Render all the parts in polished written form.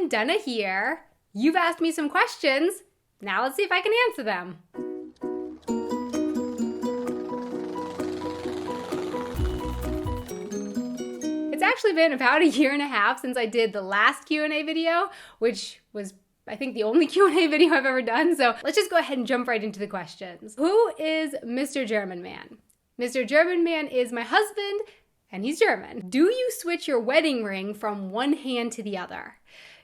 everyone, Donna here. You've asked me some questions. Now let's see if I can answer them. It's actually been about a year and a half since I did the last Q&A video, which was I think the only Q&A video I've ever done. So let's just go ahead and jump right into the questions. Who is Mr. German Man? Mr. German Man is my husband, and he's German. Do you switch your wedding ring from one hand to the other?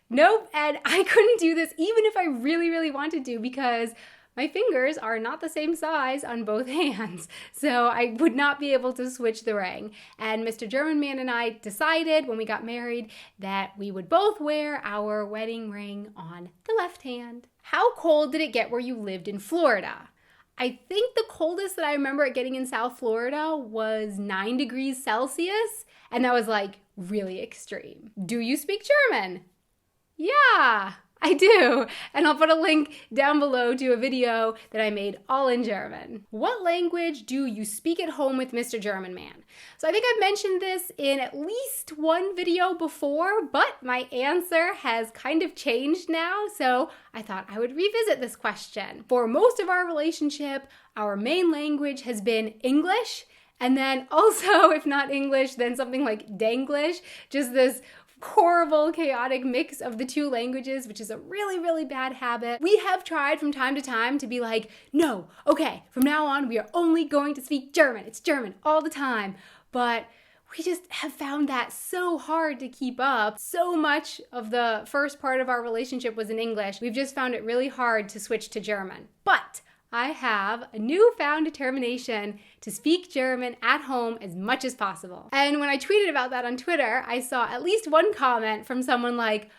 Nope, and I couldn't do this even if I really, really wanted to because my fingers are not the same size on both hands, so I would not be able to switch the ring. And Mr. German Man and I decided when we got married that we would both wear our wedding ring on the left hand. How cold did it get where you lived in Florida? I think the coldest that I remember it getting in South Florida was 9 degrees Celsius, and that was like really extreme. Do you speak German? Yeah, I do, and I'll put a link down below to a video that I made all in German. What language do you speak at home with Mr. German Man? So I think I've mentioned this in at least one video before, but my answer has kind of changed now, so I thought I would revisit this question. For most of our relationship, our main language has been English, and then also, if not English, then something like Danglish, just this horrible, chaotic mix of the two languages, which is a really, really bad habit. We have tried from time to time to be like, no, okay, from now on, we are only going to speak German. It's German all the time. But we just have found that so hard to keep up. So much of the first part of our relationship was in English. We've just found it really hard to switch to German. But I have a newfound determination to speak German at home as much as possible. And when I tweeted about that on Twitter, I saw at least one comment from someone like,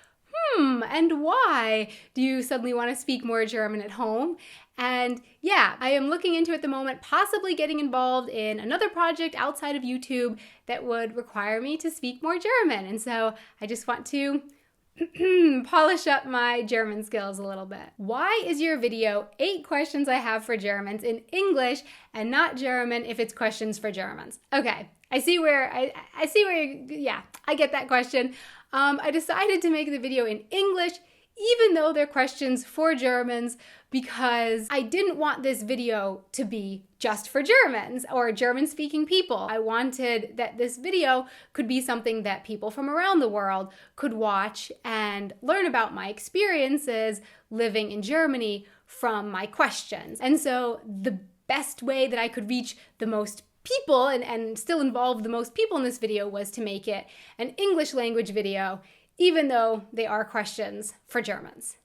and why do you suddenly want to speak more German at home? And yeah, I am looking into at the moment possibly getting involved in another project outside of YouTube that would require me to speak more German. And so I just want to polish up my German skills a little bit. Why is your video 8 questions I have for Germans in English and not German if it's questions for Germans? Okay, I see where I get that question. I decided to make the video in English even though they're questions for Germans because I didn't want this video to be just for Germans or German-speaking people. I wanted that this video could be something that people from around the world could watch and learn about my experiences living in Germany from my questions. And so the best way that I could reach the most people and still involve the most people in this video was to make it an English language video, even though they are questions for Germans.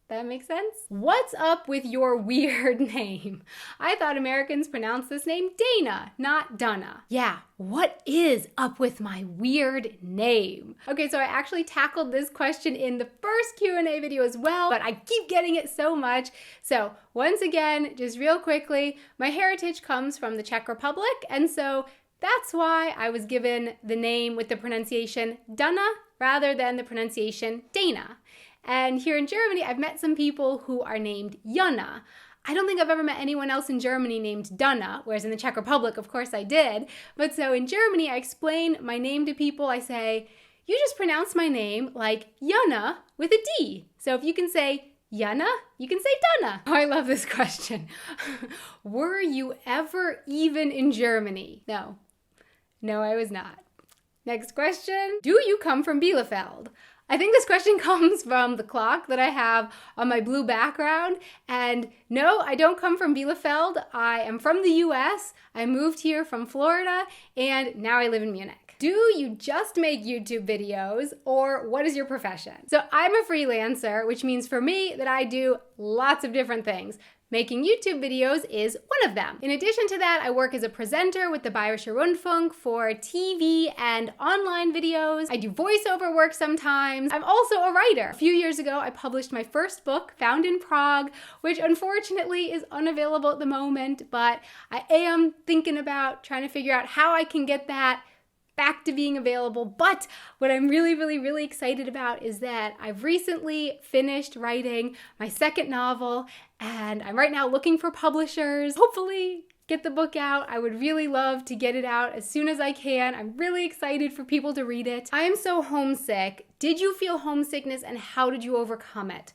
That makes sense? What's up with your weird name? I thought Americans pronounced this name Dana, not Donna. Yeah, what is up with my weird name? Okay, so I actually tackled this question in the first Q&A video as well, but I keep getting it so much. So once again, just real quickly, my heritage comes from the Czech Republic, and so that's why I was given the name with the pronunciation Donna rather than the pronunciation Dana. And here in Germany, I've met some people who are named Jana. I don't think I've ever met anyone else in Germany named Donna, whereas in the Czech Republic, of course I did. But so in Germany, I explain my name to people. I say, you just pronounce my name like Jana with a D. So if you can say Jana, you can say Donna. Oh, I love this question. Were you ever even in Germany? No, I was not. Next question. Do you come from Bielefeld? I think this question comes from the clock that I have on my blue background. And no, I don't come from Bielefeld. I am from the US. I moved here from Florida, and now I live in Munich. Do you just make YouTube videos, or what is your profession? So I'm a freelancer, which means for me that I do lots of different things. Making YouTube videos is one of them. In addition to that, I work as a presenter with the Bayerischer Rundfunk for TV and online videos. I do voiceover work sometimes. I'm also a writer. A few years ago, I published my first book, Found in Prague, which unfortunately is unavailable at the moment, but I am thinking about trying to figure out how I can get that back to being available. But what I'm really excited about is that I've recently finished writing my second novel, and I'm right now looking for publishers. Hopefully get the book out. I would really love to get it out as soon as I can. I'm really excited for people to read it. I am so homesick. Did you feel homesickness and how did you overcome it?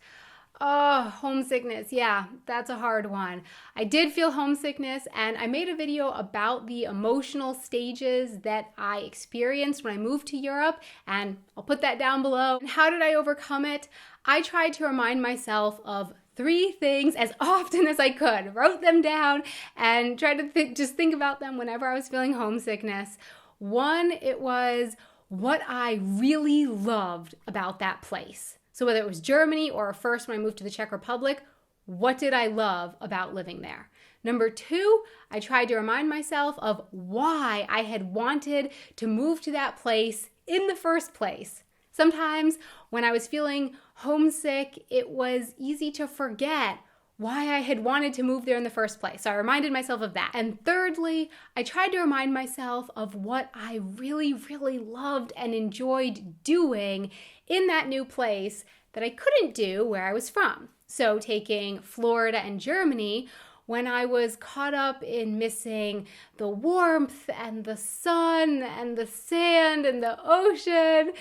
Oh, homesickness. Yeah, that's a hard one. I did feel homesickness and I made a video about the emotional stages that I experienced when I moved to Europe, and I'll put that down below. And how did I overcome it? I tried to remind myself of 3 things as often as I could, wrote them down and tried to just think about them whenever I was feeling homesickness. One, it was what I really loved about that place. So whether it was Germany or first when I moved to the Czech Republic, what did I love about living there? Number 2, I tried to remind myself of why I had wanted to move to that place in the first place. Sometimes when I was feeling homesick, it was easy to forget why I had wanted to move there in the first place. So I reminded myself of that. And thirdly, I tried to remind myself of what I really, really loved and enjoyed doing in that new place that I couldn't do where I was from. So taking Florida and Germany, when I was caught up in missing the warmth and the sun and the sand and the ocean,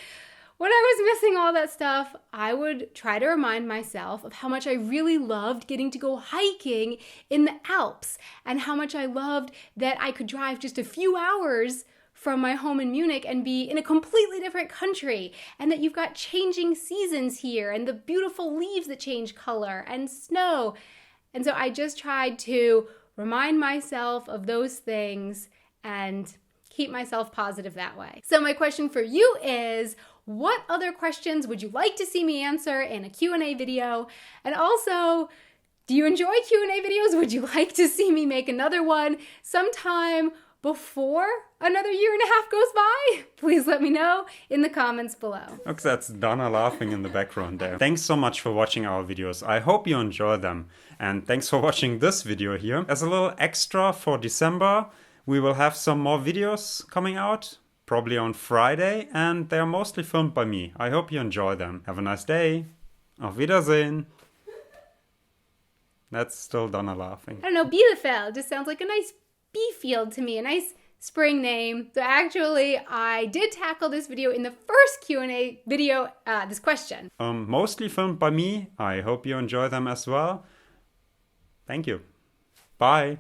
when I was missing all that stuff, I would try to remind myself of how much I really loved getting to go hiking in the Alps and how much I loved that I could drive just a few hours from my home in Munich and be in a completely different country, and that you've got changing seasons here and the beautiful leaves that change color and snow. And so I just tried to remind myself of those things and keep myself positive that way. So my question for you is, what other questions would you like to see me answer in a Q&A video? And also, do you enjoy Q&A videos? Would you like to see me make another one sometime before another year and a half goes by? Please let me know in the comments below. Look, that's Donna laughing in the background there. Thanks so much for watching our videos. I hope you enjoy them. And thanks for watching this video here. As a little extra for December, we will have some more videos coming out, probably on Friday, and they're mostly filmed by me. I hope you enjoy them. Have a nice day. Auf Wiedersehen. That's still Donna laughing. I don't know, Bielefeld just sounds like a nice bee field to me, a nice spring name. So actually, I did tackle this video in the first Q&A video, this question. Mostly filmed by me. I hope you enjoy them as well. Thank you. Bye.